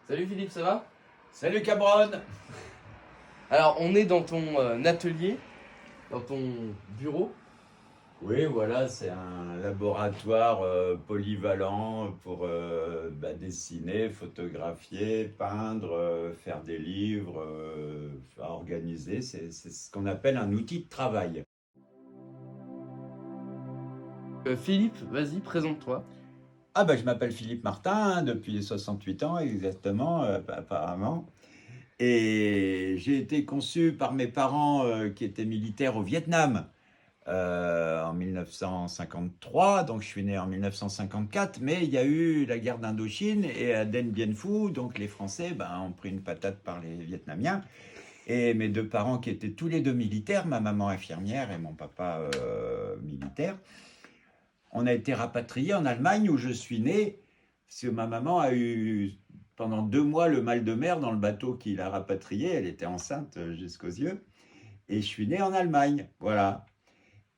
Salut Philippe, ça va? Salut Cabron. Alors, on est dans ton atelier, dans ton bureau. Oui, voilà, c'est un laboratoire polyvalent pour dessiner, photographier, peindre, faire des livres, organiser. C'est ce qu'on appelle un outil de travail. Philippe, vas-y, présente-toi. Ah bah je m'appelle Philippe Martin, depuis 68 ans exactement, apparemment. Et j'ai été conçu par mes parents qui étaient militaires au Vietnam. En 1953, donc je suis né en 1954, mais il y a eu la guerre d'Indochine et à Dien Bien Phu, donc les Français ont pris une patate par les Vietnamiens. Et mes deux parents qui étaient tous les deux militaires, ma maman infirmière et mon papa militaire, on a été rapatriés en Allemagne où je suis né, parce que ma maman a eu pendant 2 mois le mal de mer dans le bateau qui l'a rapatriée, elle était enceinte jusqu'aux yeux, et je suis né en Allemagne, voilà.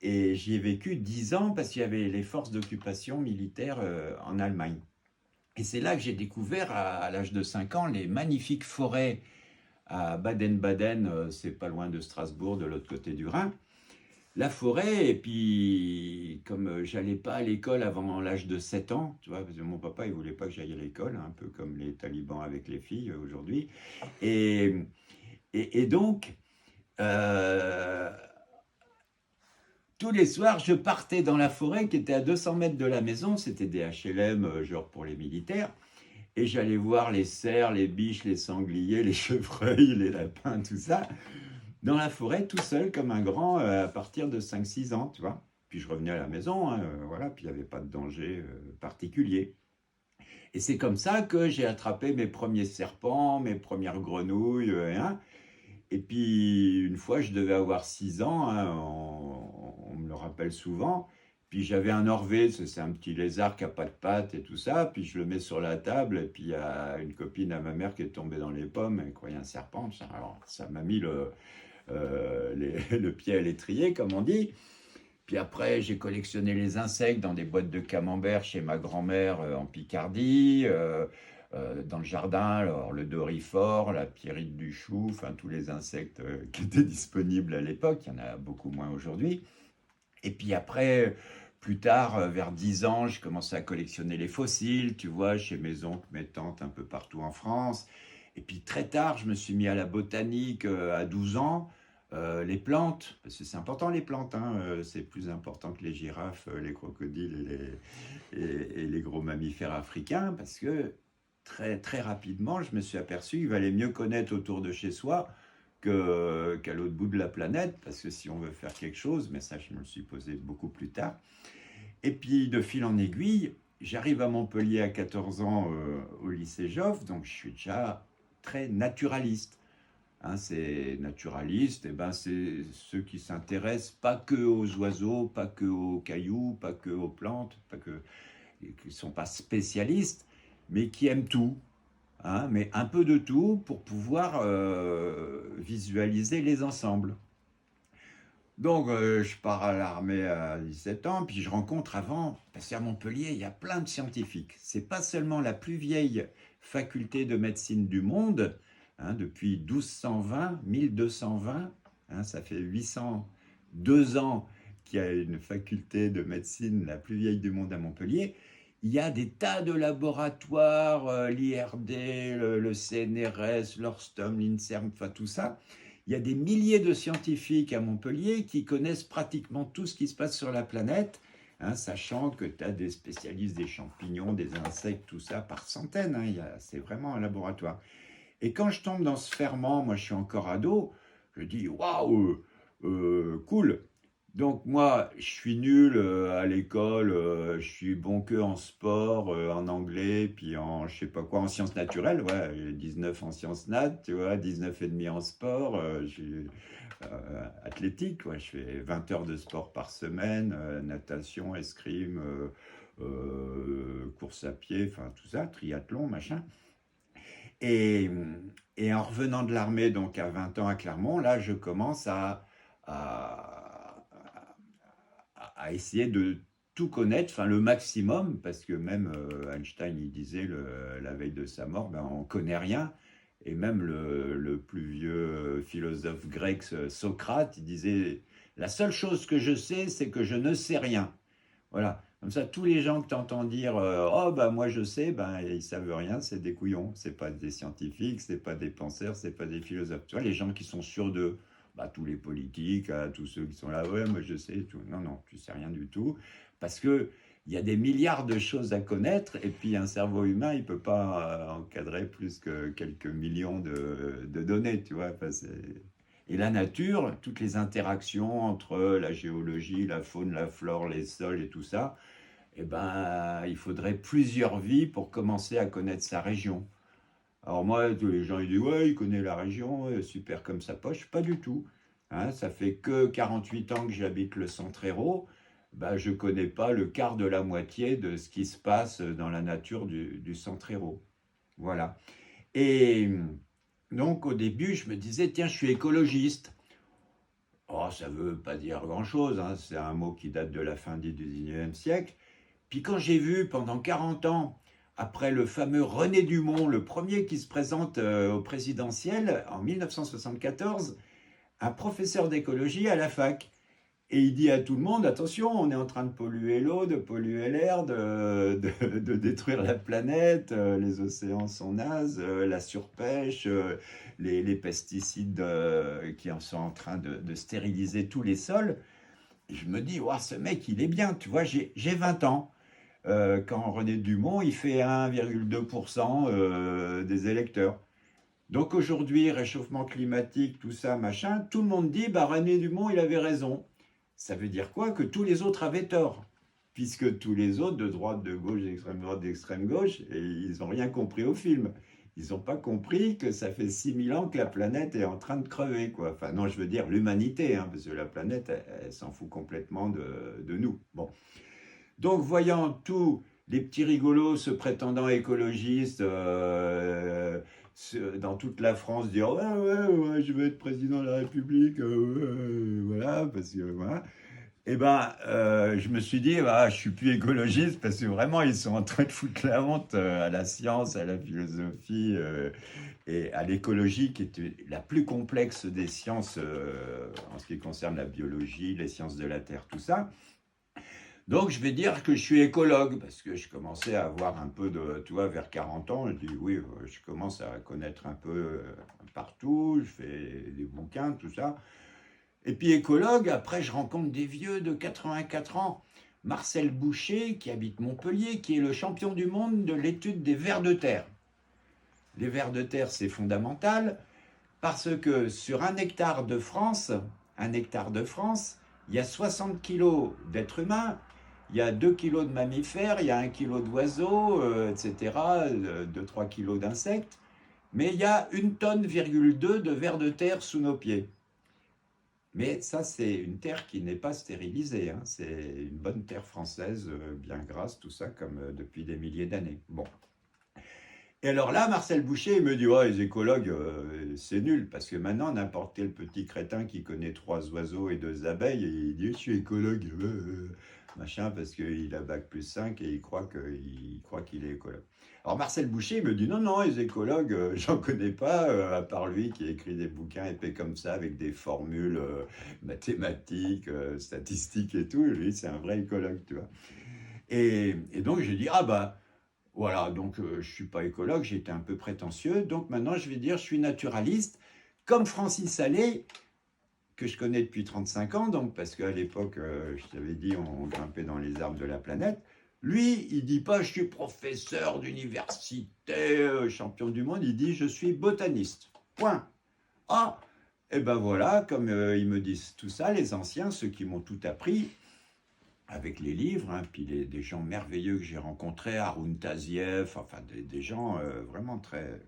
Et j'y ai vécu 10 ans parce qu'il y avait les forces d'occupation militaire en Allemagne. Et c'est là que j'ai découvert, à l'âge de 5 ans, les magnifiques forêts à Baden-Baden, c'est pas loin de Strasbourg, de l'autre côté du Rhin. La forêt, et puis comme j'allais pas à l'école avant l'âge de 7 ans, tu vois, parce que mon papa il voulait pas que j'aille à l'école, un peu comme les talibans avec les filles aujourd'hui. Et, et donc, euh, tous les soirs, je partais dans la forêt qui était à 200 mètres de la maison. C'était des HLM, genre pour les militaires. Et j'allais voir les cerfs, les biches, les sangliers, les chevreuils, les lapins, tout ça, dans la forêt, tout seul, comme un grand, à partir de 5, 6 ans, tu vois. Puis je revenais à la maison, hein, voilà, puis il n'y avait pas de danger particulier. Et c'est comme ça que j'ai attrapé mes premiers serpents, mes premières grenouilles, hein. Et puis, une fois, je devais avoir 6 ans, hein, on me le rappelle souvent. Puis j'avais un orvé, c'est un petit lézard qui n'a pas de pattes et tout ça. Puis je le mets sur la table, et puis il y a une copine à ma mère qui est tombée dans les pommes, elle croyait un serpent. Alors ça m'a mis le pied à l'étrier, comme on dit. Puis après, j'ai collectionné les insectes dans des boîtes de camembert chez ma grand-mère en Picardie, dans le jardin, alors le dorifort, la pierrite du chou, enfin tous les insectes qui étaient disponibles à l'époque, il y en a beaucoup moins aujourd'hui. Et puis après, plus tard, vers 10 ans, je commençais à collectionner les fossiles, tu vois, chez mes oncles, mes tantes, un peu partout en France. Et puis très tard, je me suis mis à la botanique à 12 ans. Les plantes, parce que c'est important les plantes, hein, c'est plus important que les girafes, les crocodiles et les gros mammifères africains, parce que très, très rapidement, je me suis aperçu qu'il valait mieux connaître autour de chez soi qu'à l'autre bout de la planète, parce que si on veut faire quelque chose, mais ça je me le suis posé beaucoup plus tard. Et puis de fil en aiguille, j'arrive à Montpellier à 14 ans au lycée Joffre, donc je suis déjà très naturaliste. Hein, c'est naturaliste, et ben c'est ceux qui s'intéressent pas que aux oiseaux, pas que aux cailloux, pas que aux plantes, pas que, qui ne sont pas spécialistes, mais qui aiment tout, hein, mais un peu de tout pour pouvoir visualiser les ensembles. Donc je pars à l'armée à 17 ans, puis je rencontre avant, parce qu'à Montpellier, il y a plein de scientifiques. C'est pas seulement la plus vieille faculté de médecine du monde, hein, depuis 1220, 1220, hein, ça fait 802 ans qu'il y a une faculté de médecine la plus vieille du monde à Montpellier. Il y a des tas de laboratoires, l'IRD, le CNRS, l'Orstom, l'INSERM, enfin tout ça. Il y a des milliers de scientifiques à Montpellier qui connaissent pratiquement tout ce qui se passe sur la planète, hein, sachant que tu as des spécialistes des champignons, des insectes, tout ça par centaines, hein, c'est vraiment un laboratoire. Et quand je tombe dans ce ferment, moi je suis encore ado, je dis waouh, cool. Donc moi, je suis nul à l'école, je suis bon que en sport, en anglais, puis en je sais pas quoi, en sciences naturelles, ouais, 19 en sciences nat, tu vois, 19 et demi en sport, je suis athlétique, ouais, je fais 20 heures de sport par semaine, natation, escrime, course à pied, enfin tout ça, triathlon, machin. Et, et en revenant de l'armée, donc à 20 ans à Clermont, là, je commence à, à essayer de tout connaître, enfin le maximum, parce que même Einstein, il disait la veille de sa mort, ben, on connaît rien. Et même le plus vieux philosophe grec, Socrate, il disait, la seule chose que je sais, c'est que je ne sais rien. Voilà. Comme ça, tous les gens que tu entends dire oh, bah moi je sais, ben, ils savent rien, c'est des couillons. C'est pas des scientifiques, c'est pas des penseurs, c'est pas des philosophes. Tu vois, les gens qui sont sûrs d'eux, bah, tous les politiques, tous ceux qui sont là, ouais, moi je sais, tout. Non, non, tu sais rien du tout. Parce que il y a des milliards de choses à connaître, et puis un cerveau humain, il peut pas encadrer plus que quelques millions de données, tu vois. Enfin, et la nature, toutes les interactions entre la géologie, la faune, la flore, les sols et tout ça, eh ben, il faudrait plusieurs vies pour commencer à connaître sa région. Alors moi, tous les gens ils disent ouais, il connaît la région, super comme sa poche. Pas du tout. Hein, ça fait que 48 ans que j'habite le Centre-Hérault. Ben, je ne connais pas le quart de la moitié de ce qui se passe dans la nature du Centre-Hérault. Voilà. Et donc au début, je me disais, tiens, je suis écologiste. Oh, ça ne veut pas dire grand-chose, hein. C'est un mot qui date de la fin du 19e siècle. Puis quand j'ai vu pendant 40 ans, après le fameux René Dumont, le premier qui se présente au présidentiel en 1974, un professeur d'écologie à la fac. Et il dit à tout le monde, attention, on est en train de polluer l'eau, de polluer l'air, de détruire la planète, les océans sont nazes, la surpêche, les pesticides qui sont en train de stériliser tous les sols. Et je me dis, wow, ce mec, il est bien, tu vois, j'ai 20 ans. Quand René Dumont, il fait 1,2% des électeurs. Donc aujourd'hui, réchauffement climatique, tout ça, machin, tout le monde dit, bah René Dumont, il avait raison. Ça veut dire quoi? Que tous les autres avaient tort. Puisque tous les autres, de droite, de gauche, d'extrême droite, d'extrême gauche, et ils n'ont rien compris au film. Ils n'ont pas compris que ça fait 6000 ans que la planète est en train de crever, quoi. Enfin, non, je veux dire l'humanité, hein, parce que la planète, elle s'en fout complètement de nous. Bon. Donc, voyant tous les petits rigolos se prétendant écologistes dans toute la France dire ouais, ouais, ouais, je veux être président de la République, voilà, parce que voilà. Et ben, je me suis dit, bah, je suis plus écologiste parce que vraiment, ils sont en train de foutre la honte à la science, à la philosophie et à l'écologie, qui est la plus complexe des sciences en ce qui concerne la biologie, les sciences de la Terre, tout ça. Donc, je vais dire que je suis écologue, parce que je commençais à avoir un peu de, tu vois, vers 40 ans, je dis oui, je commence à connaître un peu partout, je fais des bouquins, tout ça. Et puis écologue, après, je rencontre des vieux de 84 ans. Marcel Boucher, qui habite Montpellier, qui est le champion du monde de l'étude des vers de terre. Les vers de terre, c'est fondamental, parce que sur un hectare de France, il y a 60 kilos d'êtres humains, il y a 2 kilos de mammifères, il y a 1 kilo d'oiseaux, etc., 2-3 kilos d'insectes, mais il y a 1,2 tonne de vers de terre sous nos pieds. Mais ça, c'est une terre qui n'est pas stérilisée, hein. C'est une bonne terre française, bien grasse, tout ça, comme depuis des milliers d'années. Bon. Et alors là, Marcel Boucher, il me dit, ouais, les écologues, c'est nul, parce que maintenant, n'importe quel petit crétin qui connaît 3 oiseaux et 2 abeilles, il dit, je suis écologue, machin, parce qu'il a bac+5 et il croit qu'il est écologue. Alors Marcel Boucher, il me dit, non, non, les écologues, j'en connais pas, à part lui qui écrit des bouquins épais comme ça, avec des formules mathématiques, statistiques et tout. Lui, c'est un vrai écologue, tu vois. Et donc, j'ai dit, ah bah, voilà, donc je ne suis pas écologue, j'ai été un peu prétentieux, donc maintenant je vais dire je suis naturaliste, comme Francis Allais, que je connais depuis 35 ans, donc parce qu'à l'époque, je t'avais dit, on grimpait dans les arbres de la planète. Lui, il dit pas je suis professeur d'université, champion du monde, il dit je suis botaniste. Point. Ah, et ben voilà, comme ils me disent tout ça, les anciens, ceux qui m'ont tout appris, avec les livres, hein, puis des gens merveilleux que j'ai rencontrés, Haroun Tazieff, enfin des gens vraiment très,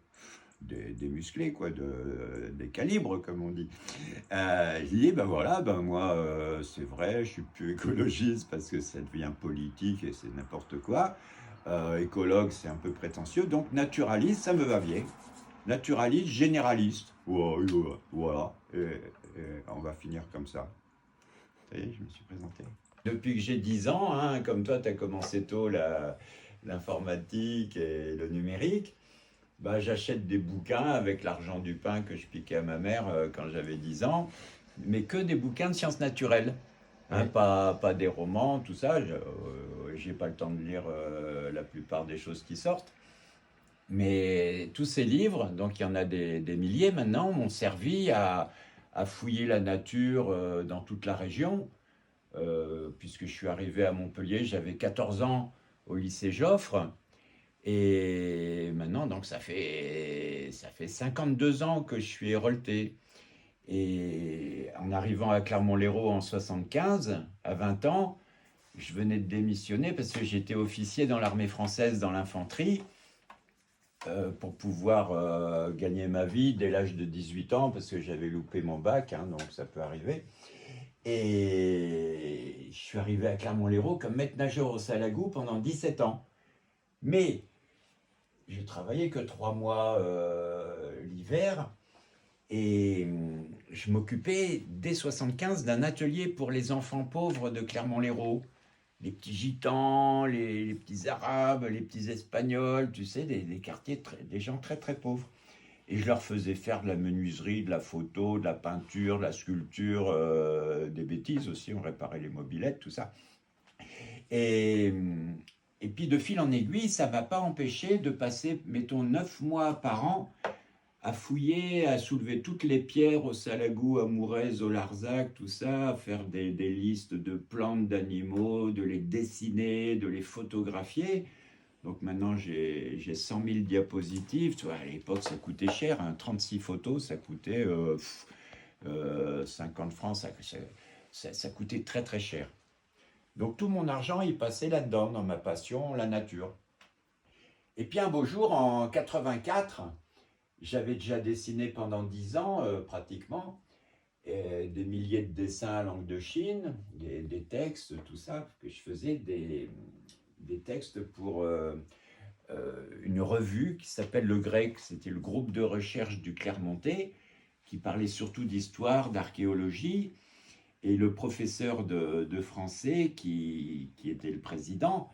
des musclés, quoi, des calibres, comme on dit. Je dis, ben voilà, ben moi, c'est vrai, je suis plus écologiste parce que ça devient politique et c'est n'importe quoi. Écologue, c'est un peu prétentieux, donc naturaliste, ça me va bien. Naturaliste, généraliste. Voilà, et on va finir comme ça. Ça y est, je me suis présenté. Depuis que j'ai 10 ans, hein, comme toi, tu as commencé tôt l'informatique et le numérique, bah, j'achète des bouquins avec l'argent du pain que je piquais à ma mère quand j'avais 10 ans, mais que des bouquins de sciences naturelles. Hein, Ouais. pas des romans, tout ça. J'ai pas le temps de lire la plupart des choses qui sortent. Mais tous ces livres, donc il y en a des milliers maintenant, m'ont servi à fouiller la nature dans toute la région. Puisque je suis arrivé à Montpellier, j'avais 14 ans au lycée Joffre. Et maintenant, donc ça fait 52 ans que je suis hérolté. Et en arrivant à Clermont-Lérault en 75, à 20 ans, je venais de démissionner parce que j'étais officier dans l'armée française dans l'infanterie pour pouvoir gagner ma vie dès l'âge de 18 ans parce que j'avais loupé mon bac, hein, donc ça peut arriver. Et je suis arrivé à Clermont-Lérault comme maître nageur au Salagou pendant 17 ans. Mais je travaillais que 3 mois l'hiver et je m'occupais dès 75 d'un atelier pour les enfants pauvres de Clermont-Lérault. Les petits gitans, les petits arabes, les petits espagnols, tu sais, des quartiers, des gens très très pauvres. Et je leur faisais faire de la menuiserie, de la photo, de la peinture, de la sculpture, des bêtises aussi, on réparait les mobylettes, tout ça. Et, et puis de fil en aiguille, ça ne m'a pas empêché de passer, mettons, 9 mois par an à fouiller, à soulever toutes les pierres au Salagou, à Mourez, au Larzac, tout ça, à faire des listes de plantes, d'animaux, de les dessiner, de les photographier. Donc maintenant, j'ai 100 000 diapositives. Tu vois, à l'époque, ça coûtait cher. Hein. 36 photos, ça coûtait 50 francs. Ça coûtait très, très cher. Donc tout mon argent, il passait là-dedans, dans ma passion, la nature. Et puis un beau jour, en 84, j'avais déjà dessiné pendant 10 ans, pratiquement, des milliers de dessins à langue de Chine, des textes, tout ça, que je faisais des textes pour une revue qui s'appelle Le Grec. C'était le groupe de recherche du Clermontais qui parlait surtout d'histoire, d'archéologie. Et le professeur de français qui était le président,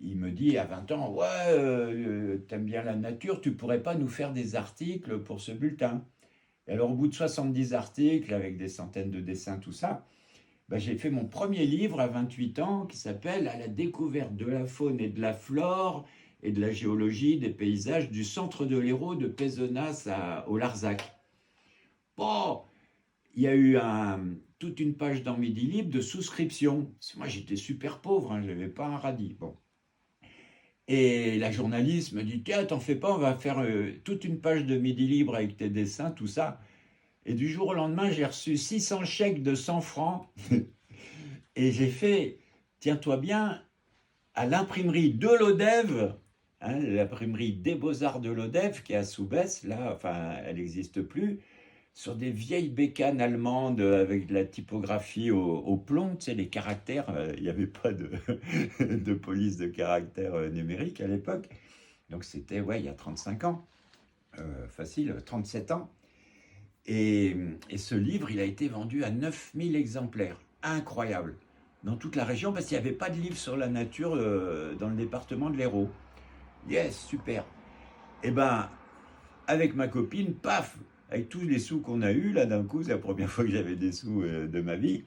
il me dit à 20 ans, ouais, t'aimes bien la nature, tu pourrais pas nous faire des articles pour ce bulletin. Et alors au bout de 70 articles avec des centaines de dessins, tout ça, ben, j'ai fait mon premier livre à 28 ans qui s'appelle À la découverte de la faune et de la flore et de la géologie des paysages du centre de l'Hérault de Pézenas au Larzac. Bon, il y a eu toute une page dans Midi Libre de souscription. Parce que moi j'étais super pauvre, hein, je n'avais pas un radis. Bon. Et la journaliste me dit, tiens, t'en fais pas, on va faire toute une page de Midi Libre avec tes dessins, tout ça. Et du jour au lendemain, j'ai reçu 600 chèques de 100 francs. Et j'ai fait, tiens-toi bien, à l'imprimerie de l'Odève, hein, l'imprimerie des Beaux-Arts de l'Odève, qui est à Soubès, là, enfin, elle n'existe plus, sur des vieilles bécanes allemandes avec de la typographie au plomb, tu sais, les caractères, il n'y avait pas de police de caractères numérique à l'époque. Donc c'était, ouais, il y a 35 ans, facile, 37 ans. Et ce livre, il a été vendu à 9000 exemplaires. Incroyable. Dans toute la région, parce qu'il n'y avait pas de livre sur la nature dans le département de l'Hérault. Yes, super. Et ben, avec ma copine, paf, avec tous les sous qu'on a eus, là d'un coup, c'est la première fois que j'avais des sous de ma vie,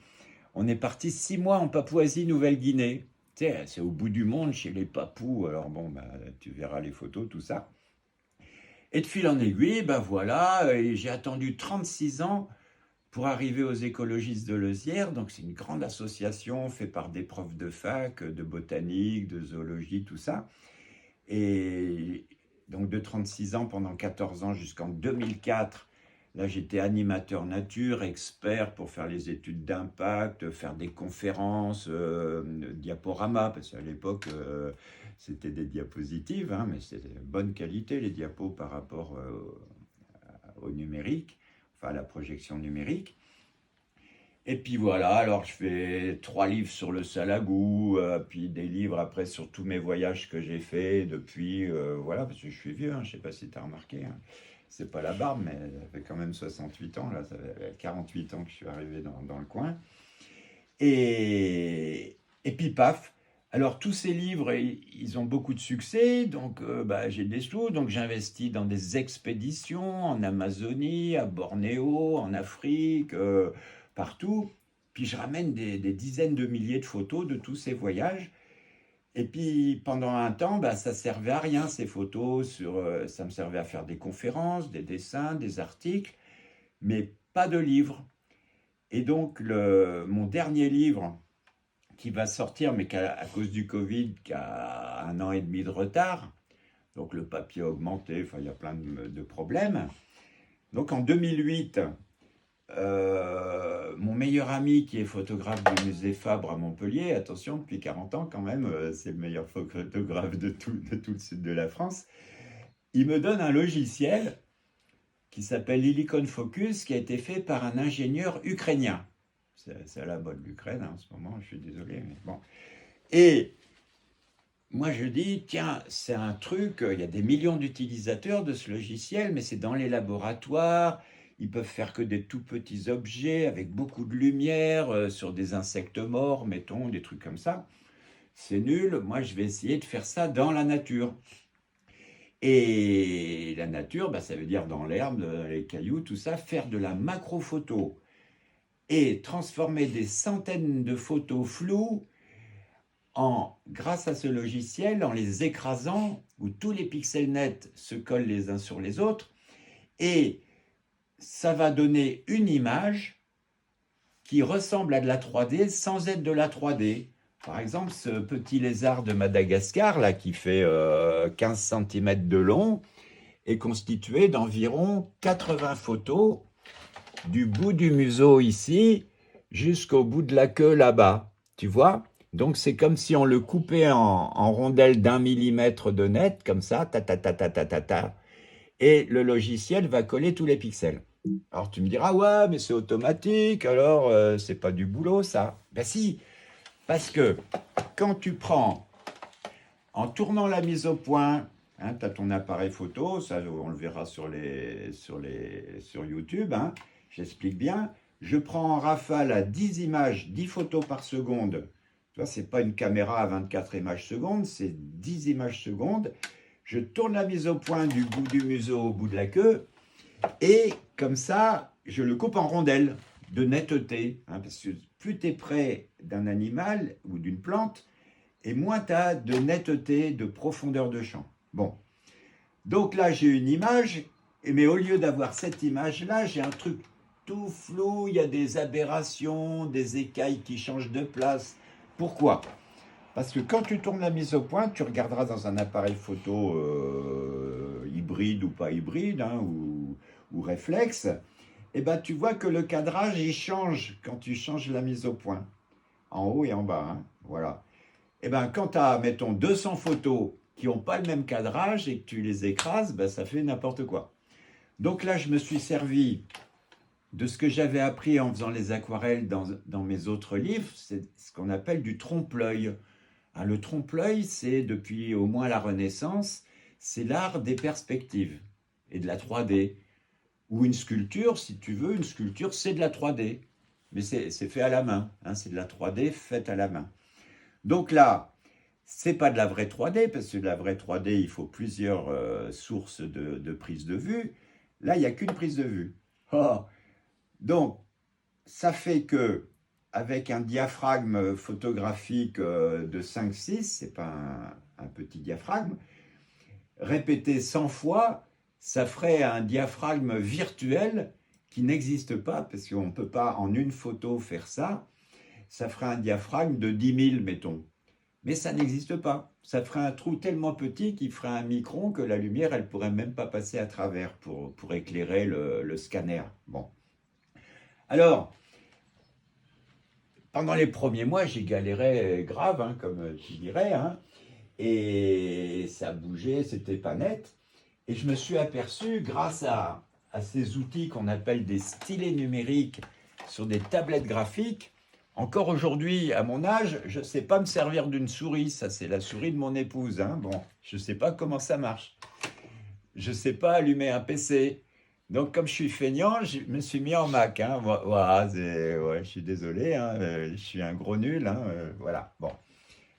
on est parti 6 mois en Papouasie-Nouvelle-Guinée. Tu sais, c'est au bout du monde, chez les Papous, alors bon, bah, tu verras les photos, tout ça. Et de fil en aiguille, ben voilà, j'ai attendu 36 ans pour arriver aux écologistes de Leuzière. Donc c'est une grande association faite par des profs de fac, de botanique, de zoologie, tout ça. Et donc de 36 ans pendant 14 ans jusqu'en 2004, là j'étais animateur nature, expert pour faire les études d'impact, faire des conférences, diaporama, parce qu'à l'époque c'était des diapositives, hein, mais c'était de bonne qualité les diapos par rapport au numérique, enfin à la projection numérique. Et puis voilà, alors je fais 3 livres sur le Salagou, puis des livres après sur tous mes voyages que j'ai faits depuis, voilà, parce que je suis vieux, hein, je sais pas si tu as remarqué, hein. C'est pas la barbe, mais ça fait quand même 68 ans, là, ça fait 48 ans que je suis arrivé dans le coin. Et, Et puis paf, alors tous ces livres, ils ont beaucoup de succès, donc j'ai des sous, donc j'investis dans des expéditions en Amazonie, à Bornéo, en Afrique, partout. Puis je ramène des dizaines de milliers de photos de tous ces voyages. Et puis pendant un temps, ça servait à rien ces photos, ça me servait à faire des conférences, des dessins, des articles, mais pas de livres. Et donc mon dernier livre, qui va sortir, mais à cause du Covid, qui a 1 an et demi de retard. Donc le papier a augmenté, enfin il y a plein de problèmes. Donc en 2008, mon meilleur ami qui est photographe du musée Fabre à Montpellier, attention, depuis 40 ans quand même, c'est le meilleur photographe de tout le sud de la France, il me donne un logiciel qui s'appelle Helicon Focus, qui a été fait par un ingénieur ukrainien. C'est à la mode l'Ukraine en ce moment, je suis désolé, mais bon. Et moi je dis, tiens, c'est un truc, il y a des millions d'utilisateurs de ce logiciel, mais c'est dans les laboratoires, ils peuvent faire que des tout petits objets avec beaucoup de lumière sur des insectes morts, mettons, des trucs comme ça. C'est nul, moi je vais essayer de faire ça dans la nature. Et la nature, ça veut dire dans l'herbe, les cailloux, tout ça, faire de la macrophoto et transformer des centaines de photos floues grâce à ce logiciel, en les écrasant, où tous les pixels nets se collent les uns sur les autres, et ça va donner une image qui ressemble à de la 3D sans être de la 3D. Par exemple, ce petit lézard de Madagascar, là, qui fait 15 cm de long, est constitué d'environ 80 photos du bout du museau ici jusqu'au bout de la queue là-bas, tu vois? Donc c'est comme si on le coupait en rondelles d'1 millimètre de net, comme ça, et le logiciel va coller tous les pixels. Alors tu me diras, ouais, mais c'est automatique, alors c'est pas du boulot ça. Ben si, parce que quand tu prends, en tournant la mise au point, hein, tu as ton appareil photo, ça on le verra sur YouTube, hein, j'explique bien, je prends en rafale à 10 images, 10 photos par seconde. Tu vois, c'est pas une caméra à 24 images secondes, c'est 10 images secondes. Je tourne la mise au point du bout du museau au bout de la queue, et comme ça, je le coupe en rondelles de netteté, hein, parce que plus tu es près d'un animal ou d'une plante, et moins tu as de netteté, de profondeur de champ. Bon, donc là j'ai une image, mais au lieu d'avoir cette image-là, j'ai un truc tout flou, il y a des aberrations, des écailles qui changent de place. Pourquoi? Parce que quand tu tournes la mise au point, tu regarderas dans un appareil photo hybride ou pas hybride, hein, ou réflexe, et tu vois que le cadrage il change quand tu changes la mise au point, en haut et en bas, hein, voilà. Et quand tu as, mettons, 200 photos qui n'ont pas le même cadrage et que tu les écrases, ça fait n'importe quoi. Donc là, je me suis servi de ce que j'avais appris en faisant les aquarelles dans mes autres livres, c'est ce qu'on appelle du trompe-l'œil. Le trompe-l'œil, c'est depuis au moins la Renaissance, c'est l'art des perspectives et de la 3D. Ou une sculpture, si tu veux, une sculpture, c'est de la 3D. Mais c'est fait à la main, hein, c'est de la 3D faite à la main. Donc là, c'est pas de la vraie 3D, parce que de la vraie 3D, il faut plusieurs sources de prise de vue. Là, il n'y a qu'une prise de vue. Oh. Donc, ça fait que, avec un diaphragme photographique de 5-6, c'est pas un petit diaphragme, répété 100 fois, ça ferait un diaphragme virtuel qui n'existe pas, parce qu'on ne peut pas en une photo faire ça. Ça ferait un diaphragme de 10 000, mettons. Mais ça n'existe pas. Ça ferait un trou tellement petit qu'il ferait un micron que la lumière, elle ne pourrait même pas passer à travers pour éclairer le scanner. Bon. Alors, pendant les premiers mois, j'ai galéré grave, hein, comme tu dirais, hein, et ça bougeait, c'était pas net. Et je me suis aperçu, grâce à ces outils qu'on appelle des stylets numériques sur des tablettes graphiques, encore aujourd'hui, à mon âge, je ne sais pas me servir d'une souris. Ça, c'est la souris de mon épouse, hein. Bon, je ne sais pas comment ça marche. Je ne sais pas allumer un PC. Donc, comme je suis feignant, je me suis mis en Mac. Hein. Voilà, ouais, je suis désolé, hein, je suis un gros nul. Hein, voilà, bon.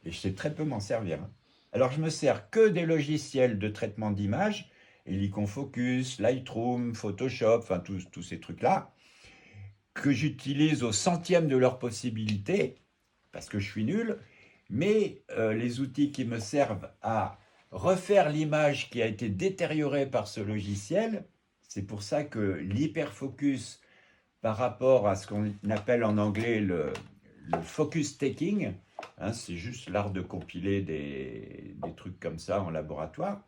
Et je sais très peu m'en servir. Hein. Alors, je me sers que des logiciels de traitement d'image, Helicon Focus, Lightroom, Photoshop, enfin, tous ces trucs-là, que j'utilise au centième de leur possibilité, parce que je suis nul, mais les outils qui me servent à refaire l'image qui a été détériorée par ce logiciel, c'est pour ça que l'hyperfocus par rapport à ce qu'on appelle en anglais le focus taking, hein, c'est juste l'art de compiler des trucs comme ça en laboratoire.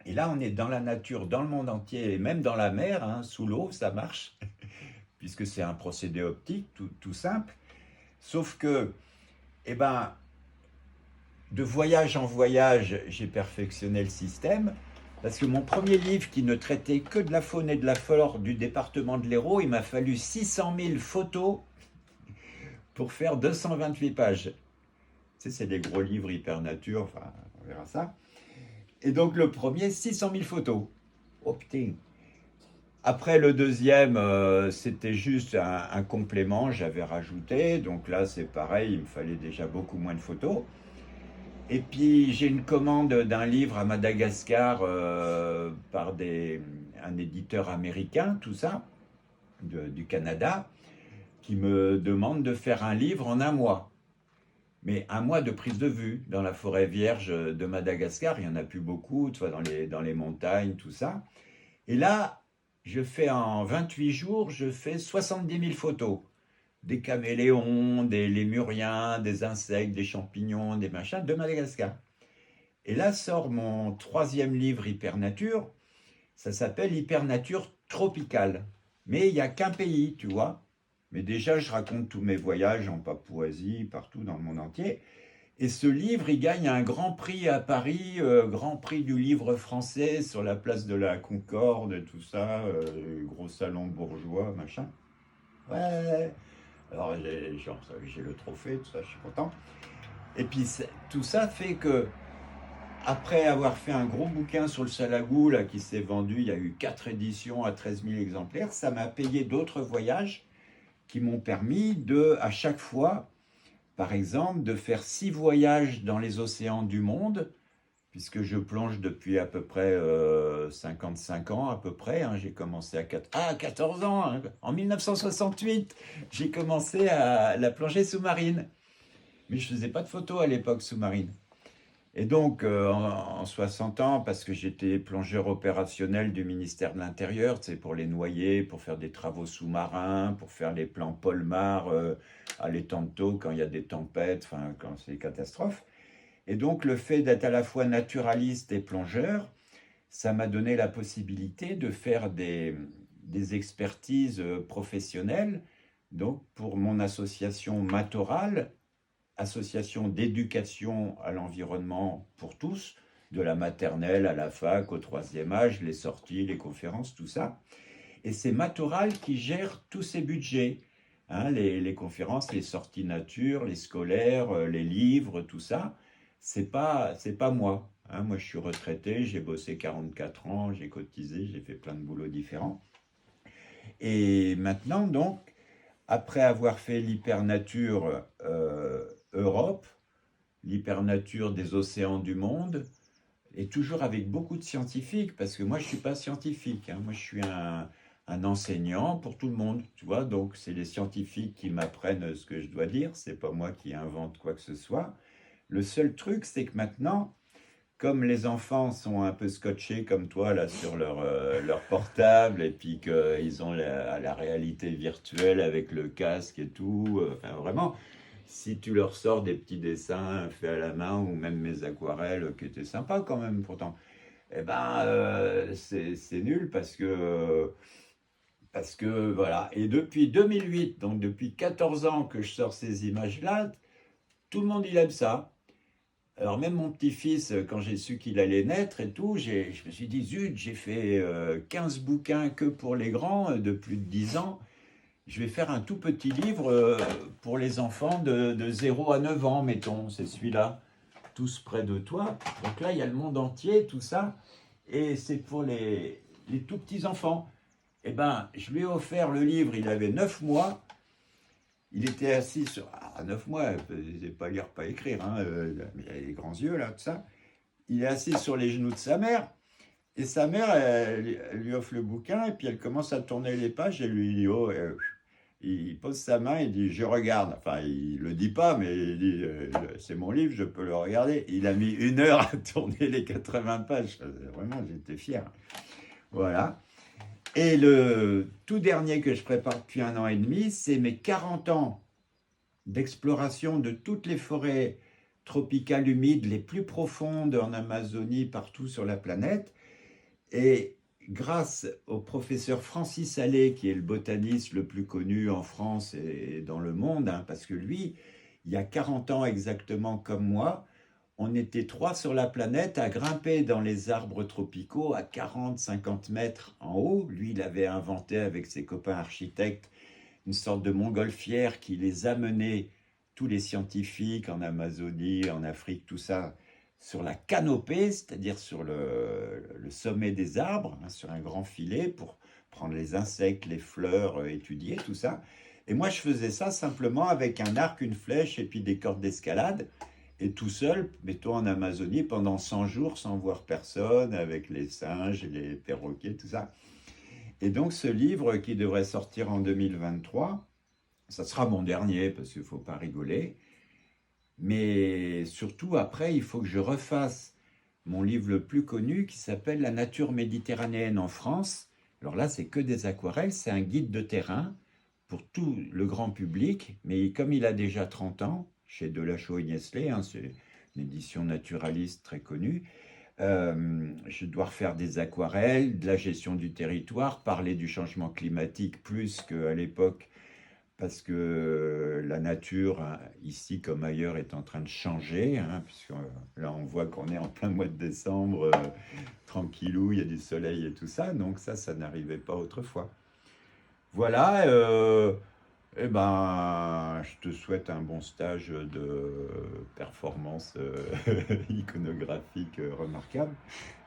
Et là, on est dans la nature, dans le monde entier, et même dans la mer, hein, sous l'eau, ça marche, puisque c'est un procédé optique tout simple. Sauf que, eh ben, de voyage en voyage, j'ai perfectionné le système. Parce que mon premier livre qui ne traitait que de la faune et de la flore du département de l'Hérault, il m'a fallu 600 000 photos pour faire 228 pages. Tu sais, c'est des gros livres hyper nature, enfin, on verra ça. Et donc le premier, 600 000 photos. Oh putain. Après le deuxième, c'était juste un complément, j'avais rajouté. Donc là, c'est pareil, il me fallait déjà beaucoup moins de photos. Et puis j'ai une commande d'un livre à Madagascar par un éditeur américain, tout ça, du Canada, qui me demande de faire un livre en un mois. Mais un mois de prise de vue dans la forêt vierge de Madagascar, il n'y en a plus beaucoup, tu vois, dans les montagnes, tout ça. Et là, je fais en 28 jours, je fais 70 000 photos. Des caméléons, des lémuriens, des insectes, des champignons, des machins de Madagascar. Et là sort mon troisième livre Hypernature. Ça s'appelle Hypernature tropicale. Mais il n'y a qu'un pays, tu vois. Mais déjà, je raconte tous mes voyages en Papouasie, partout dans le monde entier. Et ce livre, il gagne un grand prix à Paris, grand prix du livre français sur la place de la Concorde, tout ça, gros salon bourgeois, machin. Ouais. Alors, j'ai le trophée, tout ça, je suis content. Et puis, tout ça fait que après avoir fait un gros bouquin sur le Salagou, là, qui s'est vendu, il y a eu 4 éditions à 13 000 exemplaires, ça m'a payé d'autres voyages qui m'ont permis de, à chaque fois, par exemple, de faire 6 voyages dans les océans du monde, puisque je plonge depuis à peu près 55 ans, à peu près. Hein, j'ai commencé à 14 ans, hein, en 1968, j'ai commencé à la plongée sous-marine. Mais je ne faisais pas de photos à l'époque sous-marine. Et donc, en 60 ans, parce que j'étais plongeur opérationnel du ministère de l'Intérieur, c'est pour les noyer, pour faire des travaux sous-marins, pour faire les plans Polmar à l'étang quand il y a des tempêtes, enfin, quand c'est des catastrophes. Et donc, le fait d'être à la fois naturaliste et plongeur, ça m'a donné la possibilité de faire des expertises professionnelles. Donc, pour mon association Matoral, association d'éducation à l'environnement pour tous, de la maternelle à la fac, au troisième âge, les sorties, les conférences, tout ça. Et c'est Matoral qui gère tous ces budgets. Hein, les conférences, les sorties nature, les scolaires, les livres, tout ça. C'est pas moi. Hein, moi, je suis retraité, j'ai bossé 44 ans, j'ai cotisé, j'ai fait plein de boulots différents. Et maintenant, donc, après avoir fait l'hypernature Europe, l'hypernature des océans du monde, et toujours avec beaucoup de scientifiques, parce que moi je ne suis pas scientifique, hein. Moi je suis un enseignant pour tout le monde, tu vois, donc c'est les scientifiques qui m'apprennent ce que je dois dire, c'est pas moi qui invente quoi que ce soit. Le seul truc, c'est que maintenant, comme les enfants sont un peu scotchés comme toi là sur leur portable et puis qu'ils ont la réalité virtuelle avec le casque et tout, enfin vraiment, si tu leur sors des petits dessins faits à la main ou même mes aquarelles qui étaient sympas quand même pourtant, eh ben c'est nul parce que voilà. Et depuis 2008, donc depuis 14 ans que je sors ces images-là, tout le monde il aime ça. Alors même mon petit-fils, quand j'ai su qu'il allait naître et tout, je me suis dit, zut, j'ai fait 15 bouquins que pour les grands de plus de 10 ans. Je vais faire un tout petit livre pour les enfants de 0 à 9 ans, mettons, c'est celui-là, tous près de toi. Donc là, il y a le monde entier, tout ça, et c'est pour les tout petits enfants. Eh ben, je lui ai offert le livre, il avait 9 mois. Il était assis sur... Ah, 9 mois, il ne pas lire, pas écrire, hein, mais il a les grands yeux, là, tout ça. Il est assis sur les genoux de sa mère, et sa mère, elle lui offre le bouquin, et puis elle commence à tourner les pages, et lui dit, oh, il pose sa main, il dit, je regarde. Enfin, il le dit pas, mais il dit, c'est mon livre, je peux le regarder. Il a mis 1 heure à tourner les 80 pages. Vraiment, j'étais fier. Voilà. Et le tout dernier que je prépare depuis 1 an et demi, c'est mes 40 ans d'exploration de toutes les forêts tropicales humides les plus profondes en Amazonie, partout sur la planète. Et grâce au professeur Francis Allais, qui est le botaniste le plus connu en France et dans le monde, hein, parce que lui, il y a 40 ans exactement comme moi, on était 3 sur la planète à grimper dans les arbres tropicaux à 40-50 mètres en haut. Lui, il avait inventé avec ses copains architectes une sorte de montgolfière qui les amenait, tous les scientifiques en Amazonie, en Afrique, tout ça, sur la canopée, c'est-à-dire sur le sommet des arbres, hein, sur un grand filet pour prendre les insectes, les fleurs, étudier tout ça. Et moi, je faisais ça simplement avec un arc, une flèche et puis des cordes d'escalade. Et tout seul, mettons en Amazonie, pendant 100 jours, sans voir personne, avec les singes, les perroquets, tout ça. Et donc ce livre qui devrait sortir en 2023, ça sera mon dernier parce qu'il ne faut pas rigoler, mais surtout après il faut que je refasse mon livre le plus connu qui s'appelle La nature méditerranéenne en France. Alors là c'est que des aquarelles, c'est un guide de terrain pour tout le grand public, mais comme il a déjà 30 ans, chez Delachaux et Niestlé, hein, c'est une édition naturaliste très connue, je dois refaire des aquarelles, de la gestion du territoire, parler du changement climatique plus qu'à l'époque, parce que la nature, hein, ici comme ailleurs, est en train de changer, hein, puisque là on voit qu'on est en plein mois de décembre, tranquillou, il y a du soleil et tout ça, donc ça n'arrivait pas autrefois. Voilà, eh ben, je te souhaite un bon stage de performance iconographique remarquable.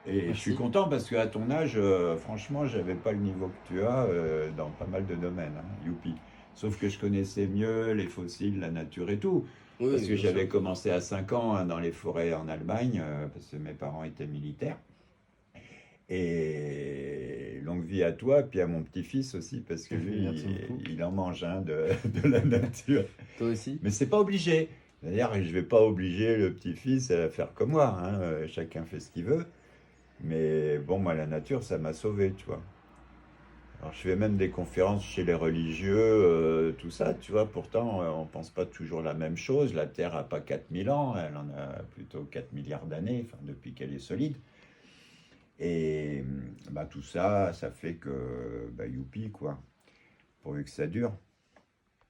Et je suis Merci. content parce qu'à ton âge, franchement, j'avais pas le niveau que tu as dans pas mal de domaines. Hein, youpi. Sauf que je connaissais mieux les fossiles, la nature et tout. Parce Oui, que bien sûr. j'avais commencé à 5 ans hein, dans les forêts en Allemagne, parce que mes parents étaient militaires. Et longue vie à toi, puis à mon petit-fils aussi, parce que lui, Merci beaucoup. il en mange hein, de la nature. Toi aussi. Mais c'est pas obligé. D'ailleurs, je vais pas obliger le petit-fils à faire comme moi. Hein. Chacun fait ce qu'il veut. Mais bon, moi, la nature, ça m'a sauvé, tu vois. Alors, je fais même des conférences chez les religieux, tout ça, tu vois. Pourtant, on pense pas toujours la même chose. La Terre a pas 4000 ans, elle en a plutôt 4 milliards d'années, enfin, depuis qu'elle est solide. Et bah, tout ça, ça fait que, bah, youpi, quoi, pourvu que ça dure.